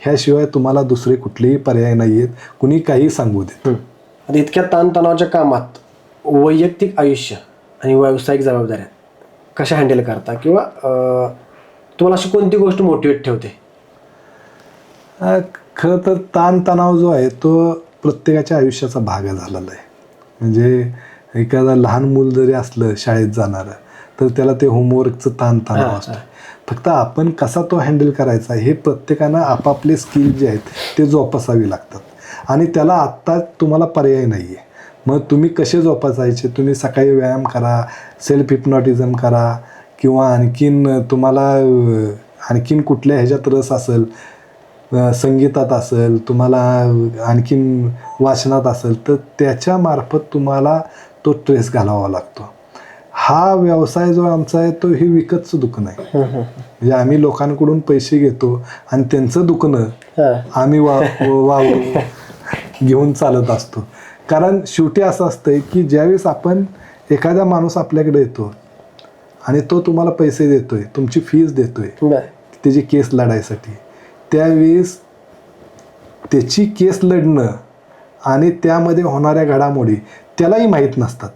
ह्याशिवाय तुम्हाला दुसरे कुठलेही पर्याय नाही आहेत. कुणी काही सांगू देत. आता इतक्या ताणतणावाच्या कामात वैयक्तिक आयुष्य आणि व्यावसायिक जबाबदाऱ्या कशा हँडल करता किंवा तुम्हाला अशी कोणती गोष्ट मोटिवेट ठेवते? खरं तर ताणतणाव जो आहे तो प्रत्येकाच्या आयुष्याचा भाग झालेला आहे. म्हणजे एखादा लहान मूल जरी असलं शाळेत जाणारं तर त्याला ते होमवर्कचं ताणतणाव असतं. फक्त आपण कसा तो हँडल करायचा हे प्रत्येकानं आपापले स्किल जे आहेत ते जोपासावे लागतात. आणि त्याला आत्ता तुम्हाला पर्याय नाही आहे. मग तुम्ही कसे जोपासायचे? तुम्ही सकाळी व्यायाम करा, सेल्फ हिप्नॉटिझम करा किंवा आणखीन कुठल्या ह्याच्यात रस असेल, संगीतात असेल, तुम्हाला आणखीन वाचनात असेल तर त्याच्यामार्फत तुम्हाला तो ट्रेस घालावा लागतो. हा व्यवसाय जो आमचा आहे तो हे विकतचं दुकान आहे. म्हणजे आम्ही लोकांकडून पैसे घेतो आणि त्यांचं दुकानं आम्ही घेऊन चालत असतो. कारण शेवटी असं असतंय की ज्यावेळेस आपण एखादा माणूस आपल्याकडे येतो आणि तो तुम्हाला पैसे देतोय, तुमची फीस देतोय त्याची केस लढायसाठी, त्यावेळेस त्याची केस लढणं आणि त्यामध्ये होणाऱ्या घडामोडी त्यालाही माहीत नसतात.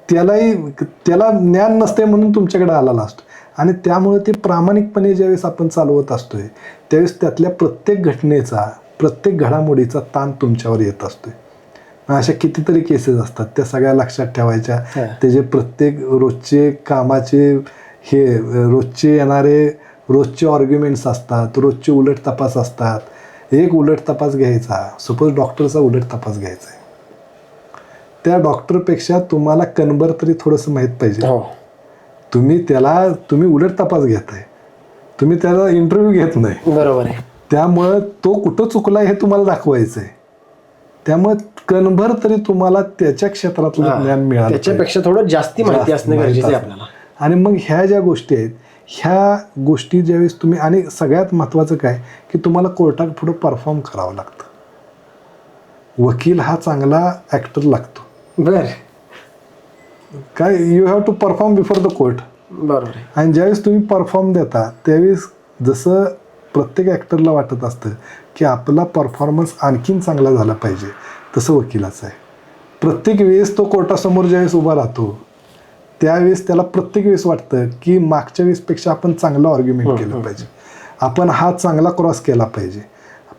त्याला ज्ञान नसते म्हणून तुमच्याकडे आलेला असतो. आणि त्यामुळे ते प्रामाणिकपणे ज्यावेळेस आपण चालवत असतोय त्यावेळेस त्यातल्या प्रत्येक घटनेचा, प्रत्येक घडामोडीचा ताण तुमच्यावर येत असतोय. अशा कितीतरी केसेस असतात, त्या सगळ्या लक्षात ठेवायच्या. त्याचे प्रत्येक रोजचे कामाचे रोजचे येणारे रोजचे आर्ग्युमेंट्स असतात, रोजचे उलट तपास असतात. एक उलट तपास घ्यायचा, सपोज डॉक्टरचा उलट तपास घ्यायचा आहे, त्या डॉक्टरपेक्षा तुम्हाला कणभर तरी थोडंसं माहीत पाहिजे. तुम्ही उलट तपास घेताय, तुम्ही त्याला इंटरव्ह्यू घेत नाही. बरोबर आहे. त्यामुळं तो कुठं चुकलाय हे तुम्हाला दाखवायचं आहे. त्यामुळे कणभर तरी तुम्हाला त्याच्या क्षेत्रातलं ज्ञान मिळालं, त्याच्यापेक्षा थोडं जास्ती माहिती असणं गरजेचं आहे आपल्याला. आणि मग ह्या ज्या गोष्टी आहेत ह्या गोष्टी ज्यावेळेस तुम्ही, आणि सगळ्यात महत्त्वाचं काय की तुम्हाला कोर्टात पुढं परफॉर्म करावं लागतं. वकील हा चांगला ॲक्टर लागतो. बरं. काय, you have to perform before the court. बरोबर आहे. आणि ज्यावेळेस तुम्ही परफॉर्म देता त्यावेळेस जसं प्रत्येक ॲक्टरला वाटत असतं की आपला परफॉर्मन्स आणखीन चांगला झाला पाहिजे, तसं वकिलाचं आहे. प्रत्येक वेळेस तो कोर्टासमोर ज्यावेळेस उभा राहतो त्यावेळेस त्याला प्रत्येक वेळेस वाटतं की मागच्या वेळेसपेक्षा आपण चांगलं आर्ग्युमेंट केलं पाहिजे, आपण हा चांगला क्रॉस केला पाहिजे.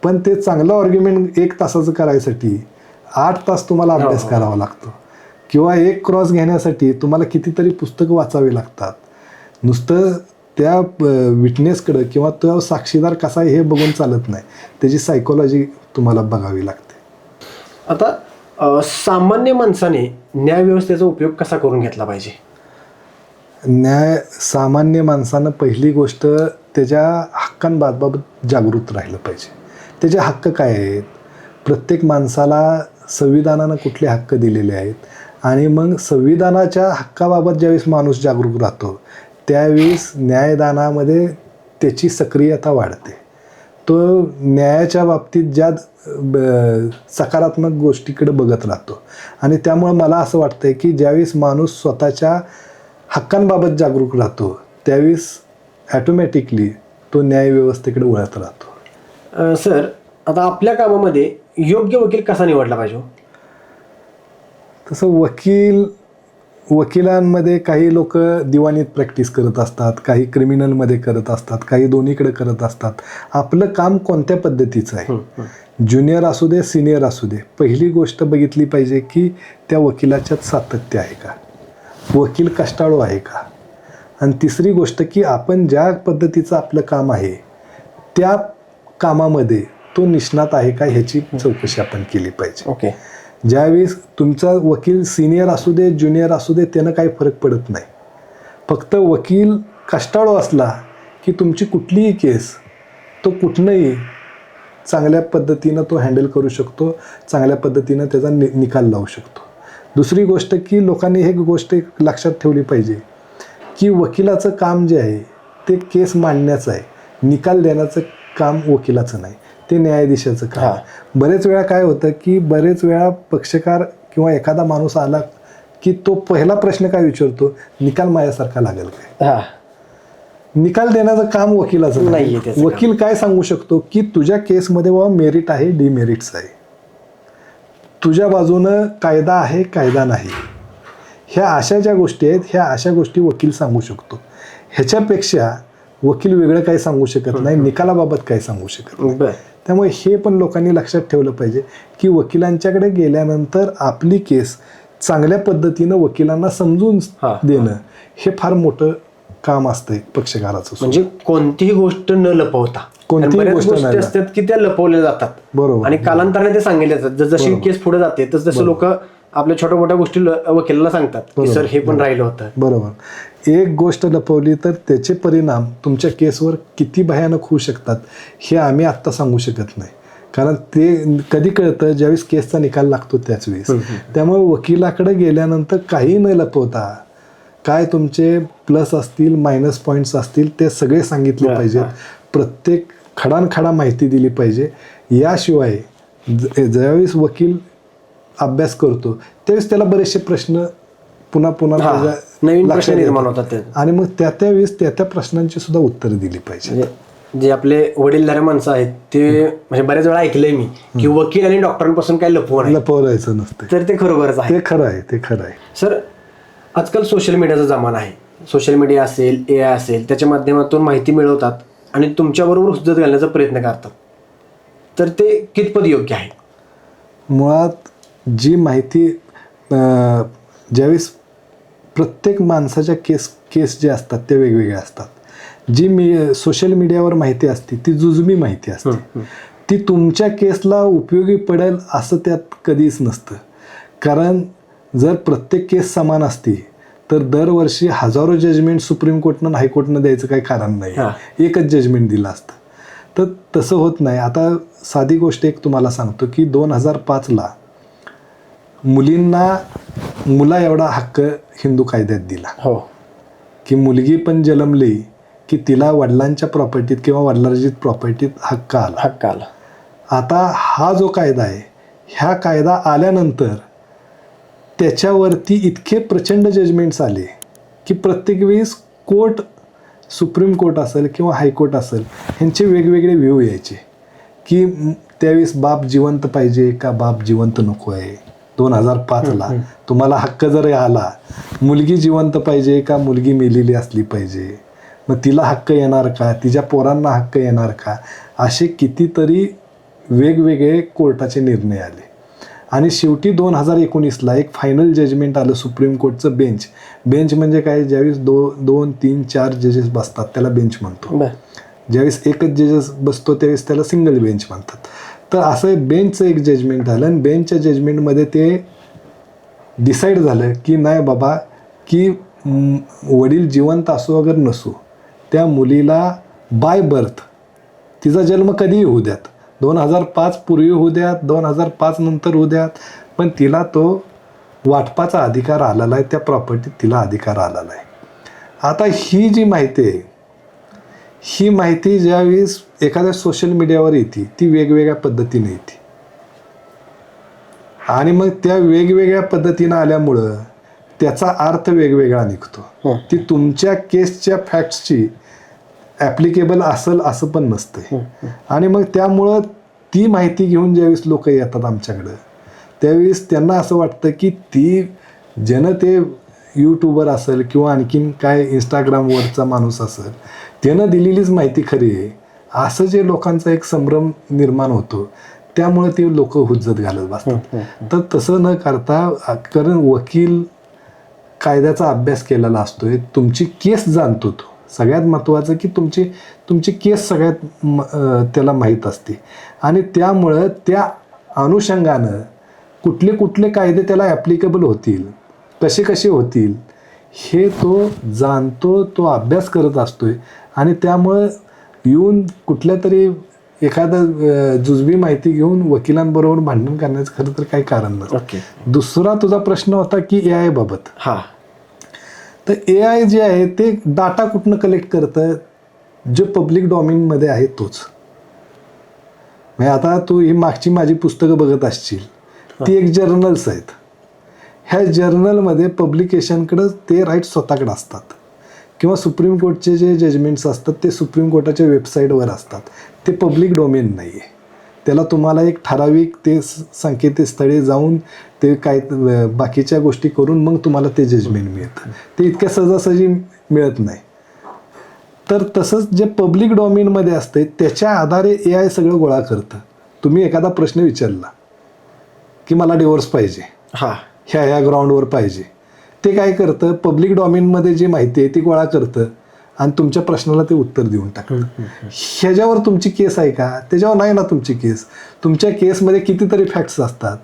पण ते चांगलं आर्ग्युमेंट 1 तासाचं करायसाठी 8 तास तुम्हाला अभ्यास करावा लागतो. किंवा एक क्रॉस घेण्यासाठी तुम्हाला कितीतरी पुस्तकं वाचावी लागतात. नुसतं त्या विटनेसकडं किंवा तो साक्षीदार कसा आहे हे बघून चालत नाही, त्याची सायकोलॉजी तुम्हाला बघावी लागते. आता सामान्य माणसाने न्यायव्यवस्थेचा उपयोग कसा करून घेतला पाहिजे? सामान्य माणसानं पहिली गोष्ट त्याच्या हक्कांबाबत जागृत राहिलं पाहिजे. त्याचे हक्क काय आहेत? प्रत्येक माणसाला संविधानानं कुठले हक्क दिलेले आहेत, आणि मग संविधानाच्या हक्काबाबत ज्यावेळेस माणूस जागरूक राहतो त्यावेळेस न्यायदानामध्ये त्याची सक्रियता वाढते. तो न्यायाच्या बाबतीत ज्या सकारात्मक गोष्टीकडे बघत राहतो. आणि त्यामुळे मला असं वाटतं की ज्यावेळेस माणूस स्वतःच्या हक्कांबाबत जागरूक राहतो त्यावेळेस ॲटोमॅटिकली तो न्यायव्यवस्थेकडे वळत राहतो. सर, आता आपल्या कामामध्ये योग्य वकील कसा निवडला पाहिजे? तसं वकिलांमध्ये काही लोक दिवाणीत प्रॅक्टिस करत असतात, काही क्रिमिनलमध्ये करत असतात, काही दोन्हीकडे करत असतात. आपलं काम कोणत्या पद्धतीचं आहे, ज्युनियर असू दे सिनियर असू दे, पहिली गोष्ट बघितली पाहिजे की त्या वकिलाच्यात सातत्य आहे का, वकील कष्टाळू आहे का, आणि तिसरी गोष्ट की आपण ज्या पद्धतीचं आपलं काम आहे त्या कामामध्ये तो निष्णात आहे का ह्याची चौकशी आपण केली पाहिजे. ओके. ज्यावेळेस तुमचा वकील सिनियर असू दे ज्युनियर असू दे त्यानं काही फरक पडत नाही. फक्त वकील कष्टाळू असला की तुमची कुठलीही केस तो कुठनंही चांगल्या पद्धतीनं तो हँडल करू शकतो, चांगल्या पद्धतीनं त्याचा निकाल लावू शकतो. दुसरी गोष्ट की लोकांनी एक गोष्ट लक्षात ठेवली पाहिजे की वकिलाचं काम जे आहे ते केस मांडण्याचं आहे, निकाल देण्याचं काम वकिलाचं नाही, ते न्यायाधीशाचं काम. बरेच वेळा काय होतं की बरेच वेळा पक्षकार किंवा एखादा माणूस आला की तो पहिला प्रश्न काय विचारतो, निकाल माझ्यासारखा लागेल काय. निकाल देण्याचं काम वकिलाचं नाही. वकील काय सांगू शकतो की तुझ्या केसमध्ये बाबा मेरिट आहे डिमेरिट्स आहे, तुझ्या बाजूनं कायदा आहे कायदा नाही, ह्या अशा ज्या गोष्टी आहेत ह्या अशा गोष्टी वकील सांगू शकतो. ह्याच्यापेक्षा वकील वेगळं काही सांगू शकत नाही, निकालाबाबत काही सांगू शकत नाही. त्यामुळे हे पण लोकांनी लक्षात ठेवलं पाहिजे की वकिलांच्याकडे गेल्यानंतर आपली केस चांगल्या पद्धतीनं वकिलांना समजून देणं हे फार मोठं काम असतंय पक्षकाराचं. म्हणजे कोणतीही गोष्ट न लपवता, कोणतीही गोष्ट असतात की त्या लपवल्या जातात, बरोबर, आणि कालांतराने ते सांगितले जातात. जशी केस पुढे जाते तसं लोक आपल्या छोट्या मोठ्या गोष्टी वकिलाला सांगतात की सर हे पण राहिलं होतं. बरोबर. एक गोष्ट लपवली तर त्याचे परिणाम तुमच्या केसवर किती भयानक होऊ शकतात हे आम्ही आत्ता सांगू शकत नाही, कारण ते कधी कळतं ज्यावेळेस केसचा निकाल लागतो त्याच वेळेस. त्यामुळे वकिलाकडे गेल्यानंतर काही न लपवता काय तुमचे प्लस असतील मायनस पॉईंट्स असतील ते सगळे सांगितले पाहिजेत, प्रत्येक खडानखडा माहिती दिली पाहिजे. याशिवाय ज्यावेळेस वकील अभ्यास करतो त्यावेळेस त्याला बरेचसे प्रश्न पुन्हा नवीन प्रश्न निर्माण होतात, आणि मग त्यावेळेस त्या प्रश्नांची सुद्धा उत्तर दिली पाहिजे. जे आपले वडीलधारे माणसं आहेत ते म्हणजे बऱ्याच वेळा ऐकलंय मी की वकील आणि डॉक्टरांपासून काय लपवायचं नसतं, तर ते खरोखरच आहे. ते खरं आहे, ते खरं आहे. सर, आजकाल सोशल मीडियाचा जमाना आहे. सोशल मीडिया असेल, AI असेल, त्याच्या माध्यमातून माहिती मिळवतात आणि तुमच्याबरोबर हुज्जत घालण्याचा प्रयत्न करतात, तर ते कितपत योग्य आहे? मुळात जी माहिती ज्यावेळेस प्रत्येक माणसाच्या केस जे असतात ते वेगवेगळ्या असतात. जी सोशल मीडियावर माहिती असते ती जुजबी माहिती असते, ती तुमच्या केसला उपयोगी पडेल असं त्यात कधीच नसतं. कारण जर प्रत्येक केस समान असती तर दरवर्षी हजारो जजमेंट सुप्रीम कोर्टनं हायकोर्टनं द्यायचं काही कारण नाही, एकच जजमेंट दिलं असतं. तर तसं होत नाही. आता साधी गोष्ट एक तुम्हाला सांगतो की 2005ला मुला एवढा हक्क हिंदू कायद्यात दिला की मुलगी पण जन्मली की तिला वडिलांच्या प्रॉपर्टीत किंवा वडिलांच्या प्रॉपर्टीत हक्क आला. आता हा जो कायदा आहे, ह्या कायदा आल्यानंतर त्याच्यावरती इतके प्रचंड जजमेंट्स आले की प्रत्येक वेळेस कोर्ट, सुप्रीम कोर्ट असेल किंवा हायकोर्ट असेल, ह्यांचे वेगवेगळे व्ह्यू यायचे की त्यावेळेस बाप जिवंत पाहिजे का बाप जिवंत नको आहे. 2005ला तुम्हाला हक्क जर आला, मुलगी जिवंत पाहिजे का मुलगी मेलेली असली पाहिजे, मग तिला हक्क येणार का, तिच्या पोरांना हक्क येणार का, असे कितीतरी वेगवेगळे कोर्टाचे निर्णय आले. आणि शेवटी 2019ला एक फायनल जजमेंट आलं सुप्रीम कोर्टचं. बेंच म्हणजे काय, ज्यावेळेस 2, 3, 4 जजेस बसतात त्याला बेंच म्हणतो. ज्यावेळेस एकच जजेस बसतो त्यावेळेस त्याला सिंगल बेंच म्हणतात. तर असं बेंचचं एक जजमेंट आलं आणि बेंचच्या जजमेंटमध्ये ते डिसाईड झालं की नाही बाबा की वडील जिवंत असो अगर नसो, त्या मुलीला बाय बर्थ तिचा जन्म कधीही होऊ द्यात, 2005 पूर्वी होऊ द्यात, 2005 नंतर होऊ द्यात, पण तिला तो वाटपाचा अधिकार आलेला आहे, त्या प्रॉपर्टीत तिला अधिकार आलेला आहे. आता ही जी माहिती आहे, ही माहिती ज्यावेळेस एखाद्या सोशल मीडियावर येते ती वेगवेगळ्या पद्धतीने येते, आणि मग त्या वेगवेगळ्या पद्धतीनं आल्यामुळं त्याचा अर्थ वेगवेगळा निघतो. ती तुमच्या केसच्या फॅक्ट्सची ॲप्लिकेबल असेल असं पण नसतं. आणि मग त्यामुळं ती माहिती घेऊन ज्यावेळेस लोक येतात आमच्याकडं, त्यावेळेस त्यांना असं वाटतं की ती ज्यानं ते यूट्यूबर असेल किंवा आणखीन काय इंस्टाग्रामवरचा माणूस असेल त्यानं दिलेलीच माहिती खरी आहे, असं जे लोकांचा एक संभ्रम निर्माण होतो, त्यामुळे ते लोक हुज्जत घालत बसतात. तर तसं न करता, कारण वकील कायद्याचा अभ्यास केलेला असतोय, तुमची केस जाणतो तो. सगळ्यात महत्त्वाचं की तुमची केस सगळ्यात त्याला माहीत असते आणि त्यामुळं त्या अनुषंगानं कुठले कुठले कायदे त्याला ॲप्लिकेबल होतील, कसे कसे होतील हे तो जाणतो, तो अभ्यास करत असतोय आणि त्यामुळं येऊन कुठल्या तरी एखादं जुजबी माहिती घेऊन वकिलांबरोबर भांडण करण्याचं खरं तर काही कारण नसतं. दुसरा तुझा प्रश्न होता की AI बाबत. तर AI जे आहे ते डाटा कुठनं कलेक्ट करतं, जे पब्लिक डॉमेनमध्ये आहे तोच. म्हणजे आता तू ही मागची माझी पुस्तकं बघत असशील, ती एक जर्नल्स आहेत. ह्या जर्नलमध्ये पब्लिकेशनकडं ते राईट स्वतःकडे असतात किंवा सुप्रीम कोर्टचे जे जजमेंट्स असतात ते सुप्रीम कोर्टाच्या वेबसाईटवर असतात. ते पब्लिक डोमेन नाही आहे. त्याला तुम्हाला एक ठराविक ते संकेतस्थळी जाऊन ते काय बाकीच्या गोष्टी करून मग तुम्हाला ते जजमेंट मिळतं. ते इतक्या सहजासहजी मिळत नाही. तर तसंच जे पब्लिक डोमेनमध्ये असते त्याच्या आधारे AI सगळं गोळा करतं. तुम्ही एखादा प्रश्न विचारला की मला डिवोर्स पाहिजे, ह्या ग्राउंडवर पाहिजे, ते काय करतं, पब्लिक डॉमेनमध्ये जी माहिती आहे ती गोळा करतं आणि तुमच्या प्रश्नाला ते उत्तर देऊन टाकतं. ह्याच्यावर तुमची केस आहे का? त्याच्यावर नाही ना तुमची केस. तुमच्या केसमध्ये कितीतरी फॅक्ट्स असतात.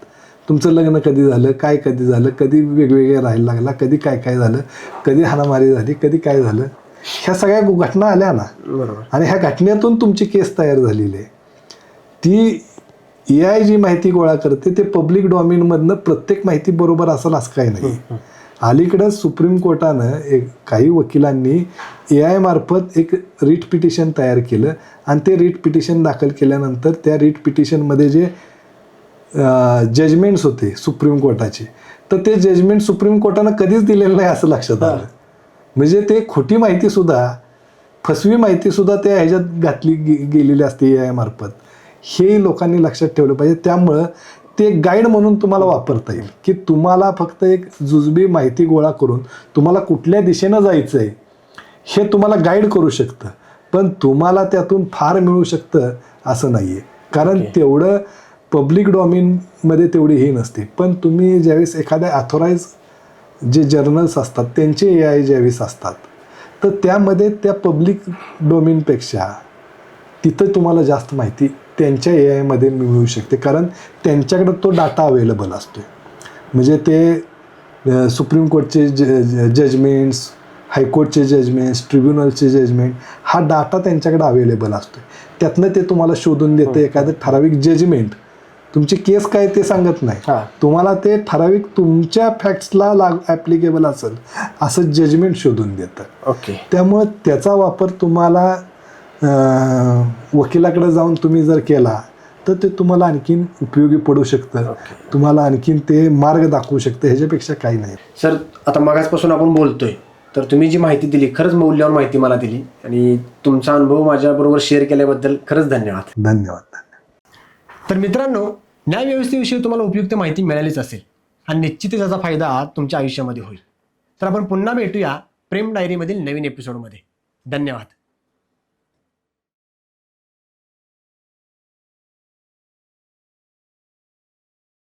तुमचं लग्न कधी झालं, काय कधी झालं, कधी वेगवेगळे राहायला लागला, कधी काय काय झालं, कधी हाणामारी झाली, कधी काय झालं, ह्या सगळ्या घटना आल्या ना. आणि ह्या घटनेतून तुमची केस तयार झालेली आहे. ती AI जी माहिती गोळा करते ते पब्लिक डॉमेनमधनं प्रत्येक माहिती बरोबर असेल असं काही नाही. अलीकडं सुप्रीम कोर्टानं काही वकिलांनी AI मार्फत एक रिट पिटिशन तयार केलं आणि ते रिट पिटिशन दाखल केल्यानंतर त्या रिट पिटिशनमध्ये जे जजमेंट्स होते सुप्रीम कोर्टाचे, तर ते जजमेंट सुप्रीम कोर्टानं कधीच दिलेलं नाही असं लक्षात आलं. म्हणजे ते खोटी माहितीसुद्धा, फसवी माहितीसुद्धा त्या ह्याच्यात घातली गेलेली असते AI मार्फत. हे लोकांनी लक्षात ठेवलं पाहिजे. त्यामुळं ते गाईड म्हणून तुम्हाला वापरता येईल की तुम्हाला फक्त एक जुजबी माहिती गोळा करून तुम्हाला कुठल्या दिशेनं जायचं आहे हे तुम्हाला गाईड करू शकतं, पण तुम्हाला त्यातून फार मिळू शकतं असं नाही आहे. कारण तेवढं पब्लिक डॉमेनमध्ये तेवढी हे नसते. पण तुम्ही ज्यावेळेस एखाद्या अथॉराईज जे जर्नल्स असतात त्यांचे AI ज्यावेळेस असतात तर त्यामध्ये त्या पब्लिक डोमेनपेक्षा तिथं तुम्हाला जास्त माहिती त्यांच्या AI मिळू शकते, कारण त्यांच्याकडे तो डाटा अवेलेबल असतो. म्हणजे ते सुप्रीम कोर्टचे जजमेंट्स, हायकोर्टचे जजमेंट्स, ट्रिब्युनलचे जजमेंट, हा डाटा त्यांच्याकडे अवेलेबल असतो. त्यातनं ते तुम्हाला शोधून देतं एखादं ठराविक जजमेंट. तुमची केस काय ते सांगत नाही, तुम्हाला ते ठराविक तुमच्या फॅक्ट्सला ॲप्लिकेबल असेल असं जजमेंट शोधून देतं. त्यामुळं त्याचा वापर तुम्हाला वकिलाकडे जाऊन तुम्ही जर केला तर ते तुम्हाला आणखीन उपयोगी पडू शकतं. तुम्हाला आणखीन ते मार्ग दाखवू शकतं. ह्याच्यापेक्षा काही नाही. सर, आता मागासपासून आपण बोलतोय तर तुम्ही जी माहिती दिली खरंच मौल्यवान माहिती मला दिली आणि तुमचा अनुभव माझ्याबरोबर शेअर केल्याबद्दल खरंच धन्यवाद. धन्यवाद. तर मित्रांनो, न्यायव्यवस्थेविषयी तुम्हाला उपयुक्त माहिती मिळालीच असेल आणि निश्चितच त्याचा फायदा तुमच्या आयुष्यामध्ये होईल. तर आपण पुन्हा भेटूया प्रेम डायरीमधील नवीन एपिसोडमध्ये. धन्यवाद.